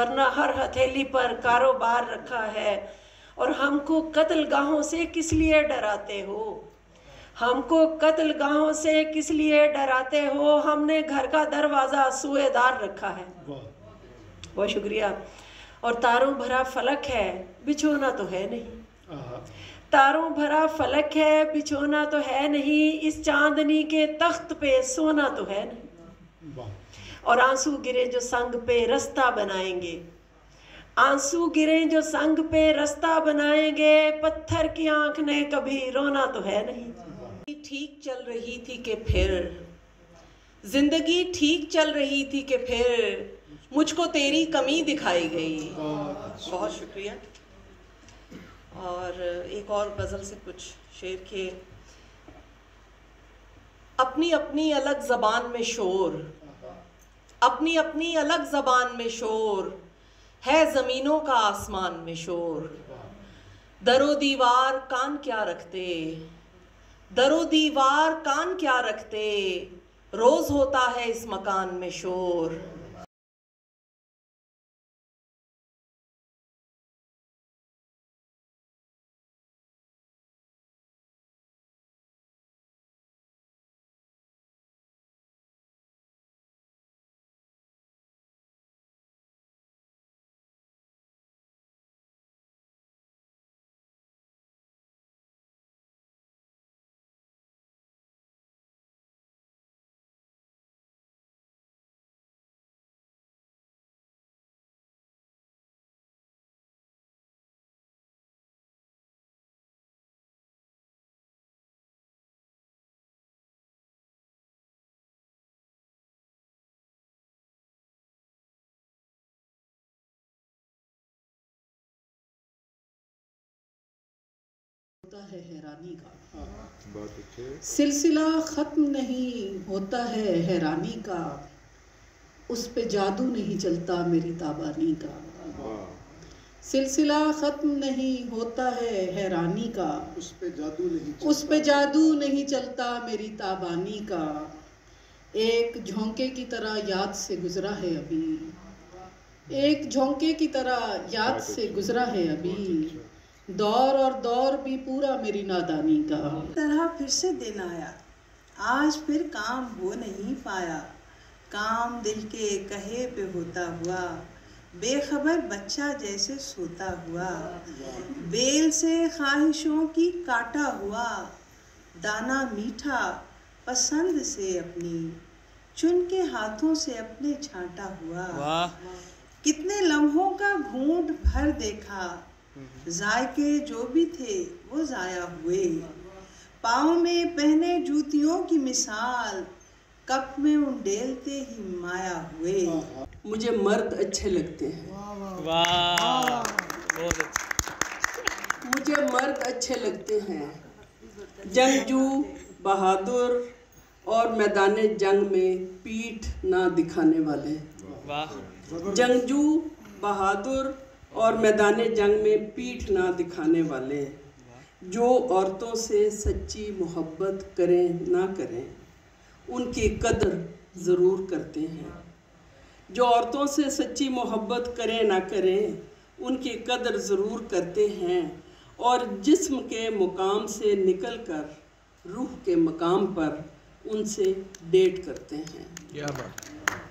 वरना हर हथेली पर कारोबार रखा है। और हमको कत्लगाहों से किस लिए डराते हो, हमको कत्लगाहों से किस लिए डराते हो, हमने घर का दरवाज़ा सूएदार रखा है। बहुत शुक्रिया। और तारों भरा फलक है, बिछोना तो है नहीं, तारों भरा फलक है, बिछोना तो है नहीं, इस चांदनी के तख्त पे सोना तो है नहीं। और आंसू गिरे जो संग पे रास्ता बनाएंगे, आंसू गिरे जो संग पे रास्ता बनाएंगे, पत्थर की आंख ने कभी रोना तो है नहीं। ठीक चल रही थी कि फिर जिंदगी ठीक चल रही थी कि फिर मुझको तेरी कमी दिखाई गई। बहुत शुक्रिया। और एक और गज़ल से कुछ शेर के। अपनी अपनी अलग ज़बान में शोर, अपनी अपनी अलग ज़बान में शोर है, ज़मीनों का आसमान में शोर। दरो दीवार कान क्या रखते, दरो दीवार कान क्या रखते, रोज़ होता है इस मकान में शोर। होता है हैरानी का, सिलसिला खत्म नहीं होता है हैरानी का, उस पे जादू नहीं चलता मेरी ताबानी का। सिलसिला खत्म नहीं होता है हैरानी का, उस पे जादू नहीं चलता मेरी ताबानी का। एक झोंके की तरह याद से गुजरा है अभी, एक झोंके की तरह याद से गुजरा है अभी, दौर और दौर भी पूरा मेरी नादानी का। तरह फिर से दिन आया, आज फिर काम हो नहीं पाया, काम दिल के कहे पे होता हुआ, बेखबर बच्चा जैसे सोता हुआ, बेल से ख्वाहिशों की काटा हुआ, दाना मीठा पसंद से अपनी, चुन के हाथों से अपने छांटा हुआ। कितने लम्हों का घूंट भर देखा, जायके जो भी थे वो जाया हुए, पाँव में पहने जूतियों की मिसाल, कप में उंडेलते ही माया हुए। मुझे मर्द अच्छे लगते हैं, मुझे मर्द अच्छे लगते हैं, जंगजू बहादुर और मैदान जंग में पीठ ना दिखाने वाले। जंगजू बहादुर और मैदान जंग में पीठ ना दिखाने वाले, जो औरतों से सच्ची मोहब्बत करें ना करें उनकी कदर ज़रूर करते हैं। जो औरतों से सच्ची मोहब्बत करें ना करें उनकी कदर ज़रूर करते हैं, और जिस्म के मुकाम से निकलकर रूह के मकाम पर उनसे डेट करते हैं। क्या बात।